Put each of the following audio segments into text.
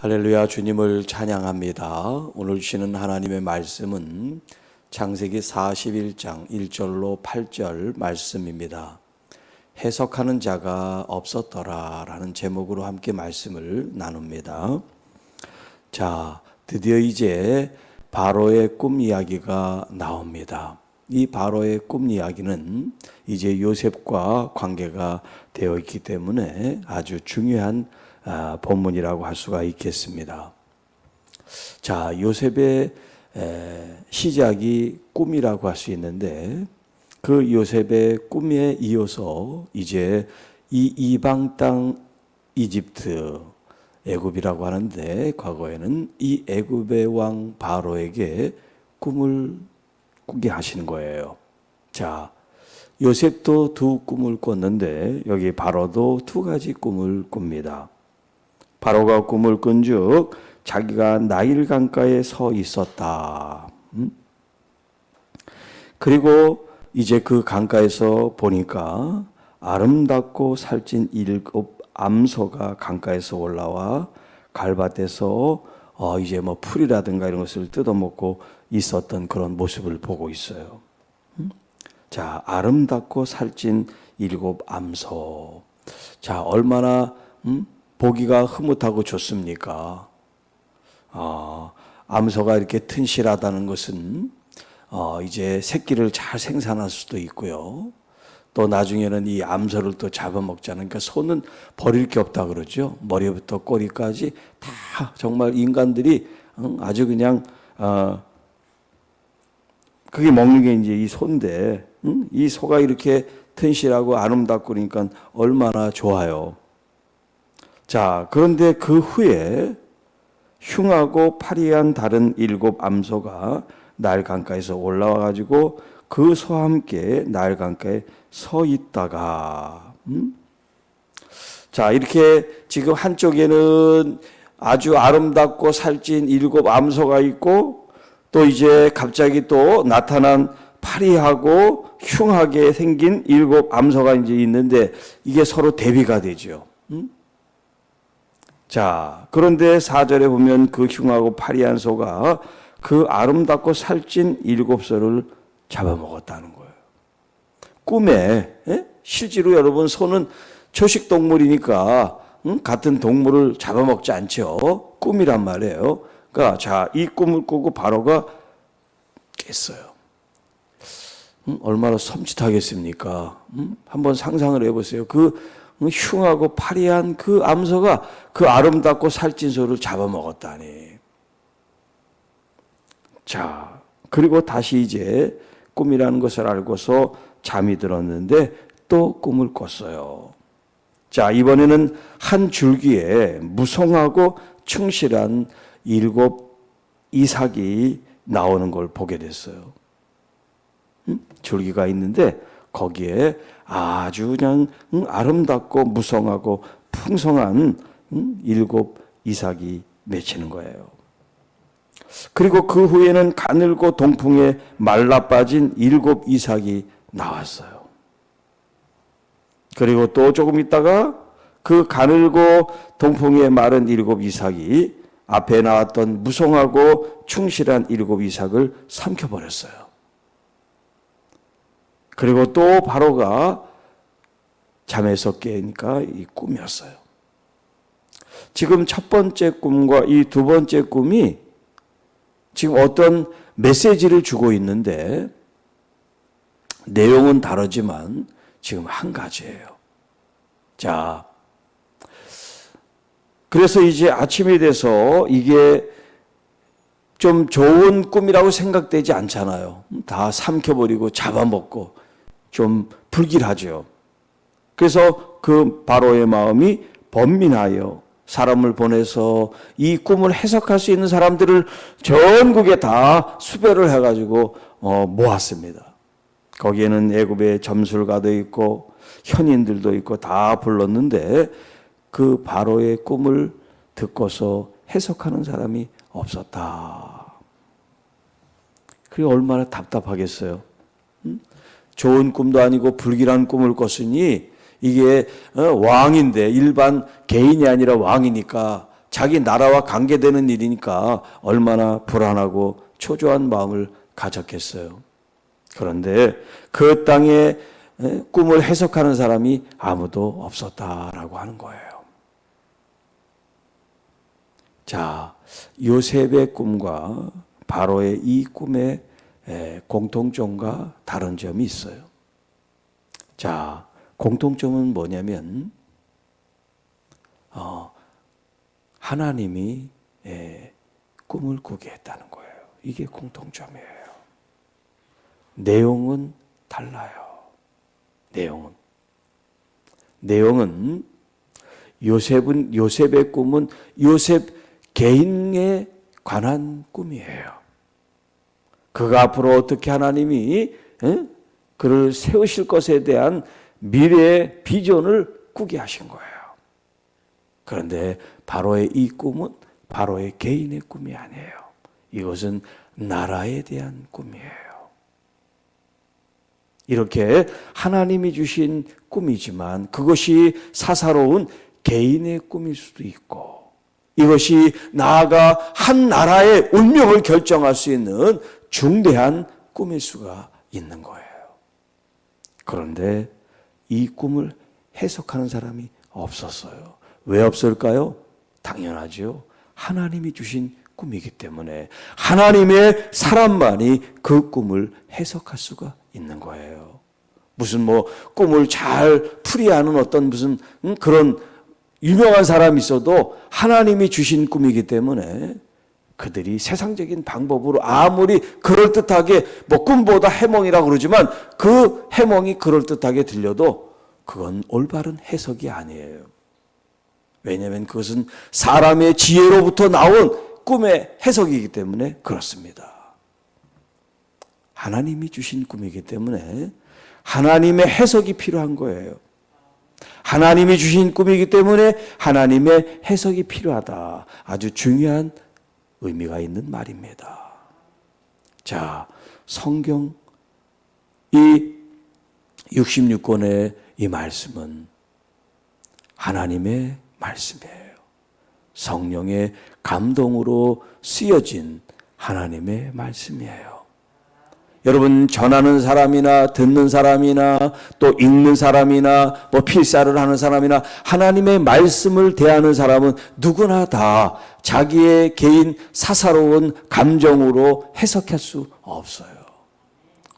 할렐루야, 주님을 찬양합니다. 오늘 주시는 하나님의 말씀은 창세기 41장 1절로 8절 말씀입니다. 해석하는 자가 없었더라 라는 제목으로 함께 말씀을 나눕니다. 자, 드디어 이제 바로의 꿈 이야기가 나옵니다. 이 바로의 꿈 이야기는 이제 요셉과 관계가 되어 있기 때문에 아주 중요한 본문이라고 할 수가 있겠습니다. 자, 요셉의 시작이 꿈이라고 할 수 있는데 그 요셉의 꿈에 이어서 이제 이 이방 땅 이집트 애굽이라고 하는데 과거에는 이 애굽의 왕 바로에게 꿈을 꾸게 하시는 거예요. 자, 요셉도 두 꿈을 꿨는데 여기 바로도 두 가지 꿈을 꿉니다. 바로가 꿈을 꾼즉 자기가 나일 강가에 서 있었다. 그리고 이제 그 강가에서 보니까 아름답고 살찐 7 암소가 강가에서 올라와 갈밭에서 이제 뭐 풀이라든가 이런 것을 뜯어먹고 있었던 그런 모습을 보고 있어요. 자, 아름답고 살찐 7 암소. 자, 얼마나 보기가 흐뭇하고 좋습니까? 암소가 이렇게 튼실하다는 것은 이제 새끼를 잘 생산할 수도 있고요. 또 나중에는 이 암소를 또 잡아먹자는, 그러니까 소는 버릴 게 없다 그러죠. 머리부터 꼬리까지 다 정말 인간들이 아주 그냥 그게 먹는 게 이제 이 소인데 이 소가 이렇게 튼실하고 아름답고 그러니까 얼마나 좋아요. 자, 그런데 그 후에 흉하고 파리한 다른 7 암소가 나일 강가에서 올라와 가지고 그 소와 함께 나일 강가에 서 있다가 자, 이렇게 지금 한쪽에는 아주 아름답고 살찐 7 암소가 있고 또 이제 갑자기 또 나타난 파리하고 흉하게 생긴 7 암소가 이제 있는데 이게 서로 대비가 되죠. 자, 그런데 4절에 보면 그 흉하고 파리한 소가 그 아름답고 살찐 7소를 잡아먹었다는 거예요. 꿈에, 실제로 여러분 소는 초식 동물이니까 같은 동물을 잡아먹지 않죠. 꿈이란 말이에요. 그러니까 자, 이 꿈을 꾸고 바로가 깼어요. 얼마나 섬찟하겠습니까? 한번 상상을 해보세요. 그 흉하고 파리한 그 암소가 그 아름답고 살찐 소를 잡아먹었다니. 자, 그리고 다시 이제 꿈이라는 것을 알고서 잠이 들었는데 또 꿈을 꿨어요. 자, 이번에는 한 줄기에 무성하고 충실한 7 이삭이 나오는 걸 보게 됐어요. 줄기가 있는데 거기에 아주 그냥 아름답고 무성하고 풍성한 7 이삭이 맺히는 거예요. 그리고 그 후에는 가늘고 동풍에 말라빠진 7 이삭이 나왔어요. 그리고 또 조금 있다가 그 가늘고 동풍에 마른 7 이삭이 앞에 나왔던 무성하고 충실한 7 이삭을 삼켜버렸어요. 그리고 또 바로가 잠에서 깨니까 이 꿈이었어요. 지금 첫 번째 꿈과 이 두 번째 꿈이 지금 어떤 메시지를 주고 있는데 내용은 다르지만 지금 한 가지예요. 자, 그래서 이제 아침이 돼서 이게 좀 좋은 꿈이라고 생각되지 않잖아요. 다 삼켜버리고 잡아먹고 좀 불길하죠. 그래서 그 바로의 마음이 번민하여 사람을 보내서 이 꿈을 해석할 수 있는 사람들을 전국에 다 수배를 해가지고 모았습니다. 거기에는 애굽의 점술가도 있고 현인들도 있고 다 불렀는데 그 바로의 꿈을 듣고서 해석하는 사람이 없었다. 그게 얼마나 답답하겠어요. 좋은 꿈도 아니고 불길한 꿈을 꿨으니 이게 왕인데 일반 개인이 아니라 왕이니까 자기 나라와 관계되는 일이니까 얼마나 불안하고 초조한 마음을 가졌겠어요. 그런데 그 땅에 꿈을 해석하는 사람이 아무도 없었다라고 하는 거예요. 자, 요셉의 꿈과 바로의 이 꿈의 공통점과 다른 점이 있어요. 자, 공통점은 뭐냐면 하나님이 꿈을 꾸게 했다는 거예요. 이게 공통점이에요. 내용은 달라요. 내용은 요셉의 꿈은 요셉 개인에 관한 꿈이에요. 그가 앞으로 어떻게 하나님이 그를 세우실 것에 대한 미래의 비전을 꾸게 하신 거예요. 그런데 바로의 이 꿈은 바로의 개인의 꿈이 아니에요. 이것은 나라에 대한 꿈이에요. 이렇게 하나님이 주신 꿈이지만 그것이 사사로운 개인의 꿈일 수도 있고 이것이 나아가 한 나라의 운명을 결정할 수 있는 중대한 꿈일 수가 있는 거예요. 그런데 이 꿈을 해석하는 사람이 없었어요. 왜 없을까요? 당연하죠. 하나님이 주신 꿈이기 때문에 하나님의 사람만이 그 꿈을 해석할 수가 있는 거예요. 무슨 꿈을 잘 풀이하는 어떤 무슨 그런 유명한 사람이 있어도 하나님이 주신 꿈이기 때문에 그들이 세상적인 방법으로 아무리 그럴듯하게 꿈보다 해몽이라고 그러지만 그 해몽이 그럴듯하게 들려도 그건 올바른 해석이 아니에요. 왜냐하면 그것은 사람의 지혜로부터 나온 꿈의 해석이기 때문에 그렇습니다. 하나님이 주신 꿈이기 때문에 하나님의 해석이 필요한 거예요. 하나님이 주신 꿈이기 때문에 하나님의 해석이 필요하다. 아주 중요한 의미가 있는 말입니다. 자, 성경 이 66권의 이 말씀은 하나님의 말씀이에요. 성령의 감동으로 쓰여진 하나님의 말씀이에요. 여러분, 전하는 사람이나 듣는 사람이나 또 읽는 사람이나 필사를 하는 사람이나 하나님의 말씀을 대하는 사람은 누구나 다 자기의 개인 사사로운 감정으로 해석할 수 없어요.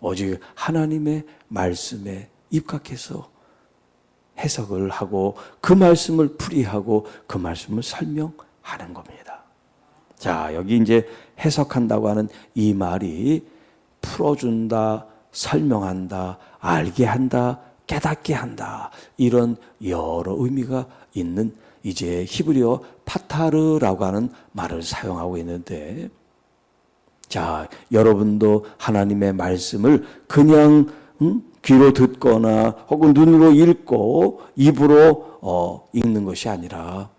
오직 하나님의 말씀에 입각해서 해석을 하고 그 말씀을 풀이하고 그 말씀을 설명하는 겁니다. 자, 여기 이제 해석한다고 하는 이 말이 풀어준다, 설명한다, 알게 한다, 깨닫게 한다, 이런 여러 의미가 있는 이제 히브리어 파타르라고 하는 말을 사용하고 있는데, 자, 여러분도 하나님의 말씀을 그냥 귀로 듣거나 혹은 눈으로 읽고 입으로 읽는 것이 아니라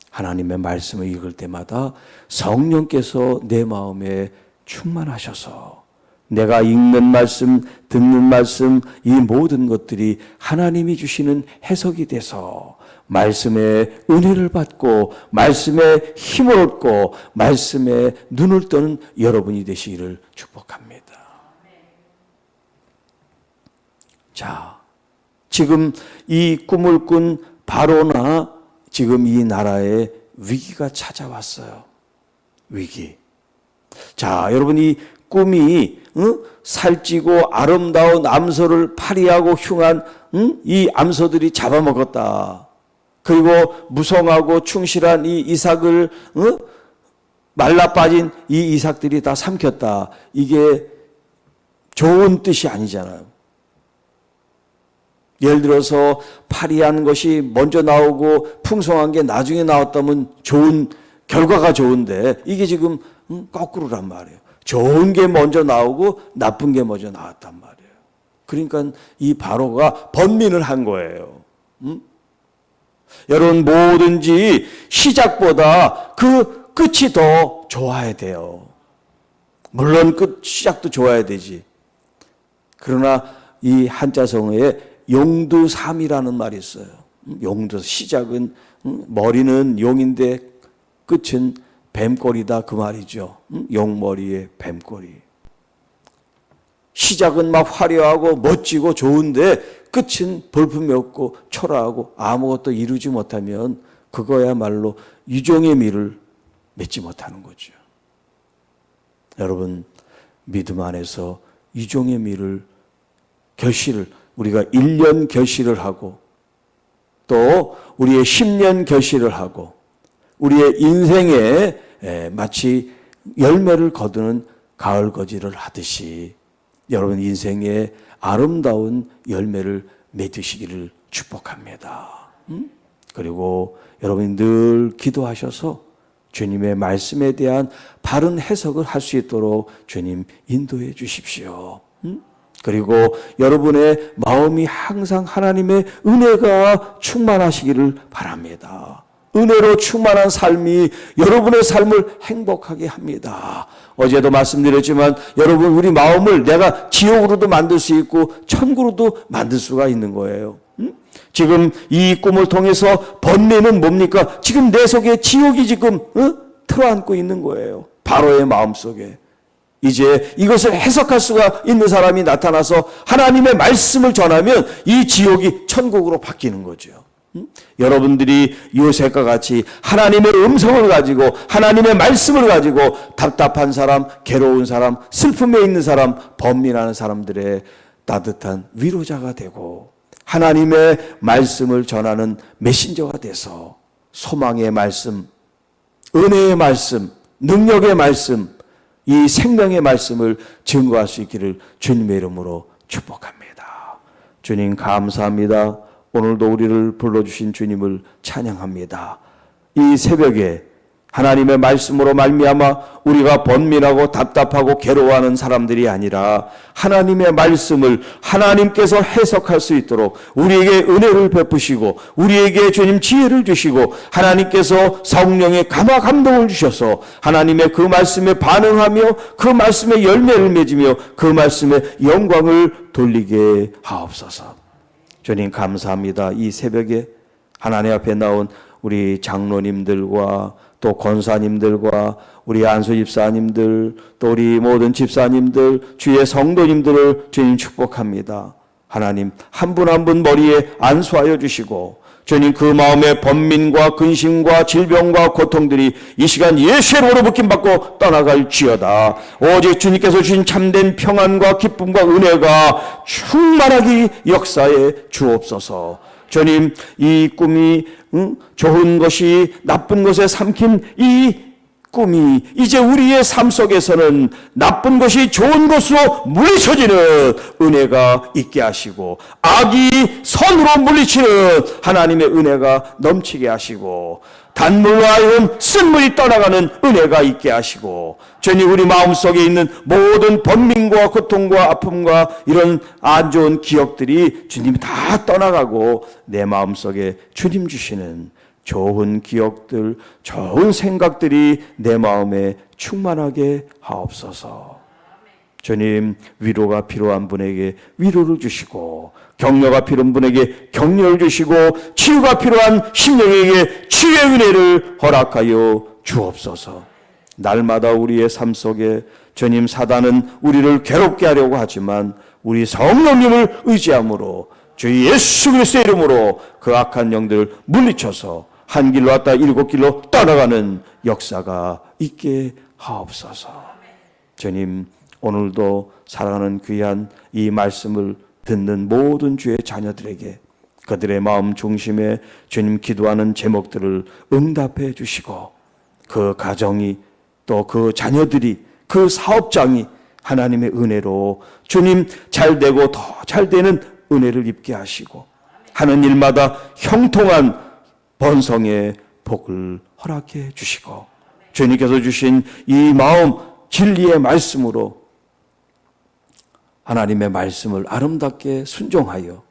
하나님의 말씀을 읽을 때마다 성령께서 내 마음에 충만하셔서 내가 읽는 말씀, 듣는 말씀, 이 모든 것들이 하나님이 주시는 해석이 돼서 말씀의 은혜를 받고 말씀의 힘을 얻고 말씀에 눈을 뜨는 여러분이 되시기를 축복합니다. 자, 지금 이 꿈을 꾼 바로나 지금 이 나라에 위기가 찾아왔어요. 위기. 자, 여러분, 이 꿈이 살찌고 아름다운 암소를 파리하고 흉한 이 암소들이 잡아먹었다. 그리고 무성하고 충실한 이 이삭을 말라빠진 이 이삭들이 다 삼켰다. 이게 좋은 뜻이 아니잖아요. 예를 들어서 파리한 것이 먼저 나오고 풍성한 게 나중에 나왔다면 좋은 결과가 좋은데 이게 지금 거꾸로란 말이에요. 좋은 게 먼저 나오고 나쁜 게 먼저 나왔단 말이에요. 그러니까 이 바로가 번민을 한 거예요. 여러분, 뭐든지 시작보다 그 끝이 더 좋아야 돼요. 물론 시작도 좋아야 되지. 그러나 이 한자성어에 용두삼이라는 말이 있어요. 용두, 시작은 머리는 용인데 끝은 뱀꼬리다 그 말이죠. 용머리에 뱀꼬리. 시작은 막 화려하고 멋지고 좋은데 끝은 볼품이 없고 초라하고 아무것도 이루지 못하면 그거야말로 유종의 미를 맺지 못하는 거죠. 여러분, 믿음 안에서 유종의 미를 결실을 우리가 1년 결실을 하고 또 우리의 10년 결실을 하고 우리의 인생에 마치 열매를 거두는 가을 거지를 하듯이 여러분 인생에 아름다운 열매를 맺으시기를 축복합니다. 그리고 여러분이 늘 기도하셔서 주님의 말씀에 대한 바른 해석을 할 수 있도록 주님 인도해 주십시오. 그리고 여러분의 마음이 항상 하나님의 은혜가 충만하시기를 바랍니다. 은혜로 충만한 삶이 여러분의 삶을 행복하게 합니다. 어제도 말씀드렸지만 여러분 우리 마음을 내가 지옥으로도 만들 수 있고 천국으로도 만들 수가 있는 거예요. 지금 이 꿈을 통해서 번뇌는 뭡니까? 지금 내 속에 지옥이 지금 틀어앉고 있는 거예요. 바로의 마음속에. 이제 이것을 해석할 수가 있는 사람이 나타나서 하나님의 말씀을 전하면 이 지옥이 천국으로 바뀌는 거죠. 여러분들이 요셉과 같이 하나님의 음성을 가지고 하나님의 말씀을 가지고 답답한 사람, 괴로운 사람, 슬픔에 있는 사람, 번민하는 사람들의 따뜻한 위로자가 되고 하나님의 말씀을 전하는 메신저가 돼서 소망의 말씀, 은혜의 말씀, 능력의 말씀, 이 생명의 말씀을 증거할 수 있기를 주님의 이름으로 축복합니다. 주님 감사합니다. 오늘도 우리를 불러주신 주님을 찬양합니다. 이 새벽에 하나님의 말씀으로 말미암아 우리가 번민하고 답답하고 괴로워하는 사람들이 아니라 하나님의 말씀을 하나님께서 해석할 수 있도록 우리에게 은혜를 베푸시고 우리에게 주님 지혜를 주시고 하나님께서 성령의 감화 감동을 주셔서 하나님의 그 말씀에 반응하며 그 말씀에 열매를 맺으며 그 말씀에 영광을 돌리게 하옵소서. 주님 감사합니다. 이 새벽에 하나님 앞에 나온 우리 장로님들과 또 권사님들과 우리 안수 집사님들 또 우리 모든 집사님들 주의 성도님들을 주님 축복합니다. 하나님 한 분 한 분 머리에 안수하여 주시고 주님 그 마음의 번민과 근심과 질병과 고통들이 이 시간 예수의 이름으로 묶임받고 떠나갈지어다. 오직 주님께서 주신 참된 평안과 기쁨과 은혜가 충만하게 역사에 주옵소서. 주님 이 꿈이 좋은 것이 나쁜 것에 삼킨 이 꿈이 이제 우리의 삶 속에서는 나쁜 것이 좋은 것으로 물리쳐지는 은혜가 있게 하시고 악이 선으로 물리치는 하나님의 은혜가 넘치게 하시고 단물로 하여금 쓴물이 떠나가는 은혜가 있게 하시고 주님 우리 마음속에 있는 모든 번민과 고통과 아픔과 이런 안 좋은 기억들이 주님이 다 떠나가고 내 마음속에 주님 주시는 좋은 기억들, 좋은 생각들이 내 마음에 충만하게 하옵소서. 주님, 위로가 필요한 분에게 위로를 주시고 격려가 필요한 분에게 격려를 주시고 치유가 필요한 심령에게 치유의 은혜를 허락하여 주옵소서. 날마다 우리의 삶 속에 주님 사단은 우리를 괴롭게 하려고 하지만 우리 성령님을 의지함으로 주 예수 그리스도의 이름으로 그 악한 영들을 물리쳐서 한 길로 왔다 7길로 떠나가는 역사가 있게 하옵소서. 주님 오늘도 사랑하는 귀한 이 말씀을 듣는 모든 주의 자녀들에게 그들의 마음 중심에 주님 기도하는 제목들을 응답해 주시고 그 가정이 또 그 자녀들이 그 사업장이 하나님의 은혜로 주님 잘되고 더 잘되는 은혜를 입게 하시고 하는 일마다 형통한 번성의 복을 허락해 주시고 주님께서 주신 이 마음 진리의 말씀으로 하나님의 말씀을 아름답게 순종하여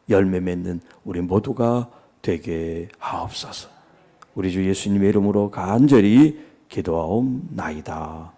열매 맺는 우리 모두가 되게 하옵소서. 우리 주 예수님의 이름으로 간절히 기도하옵나이다.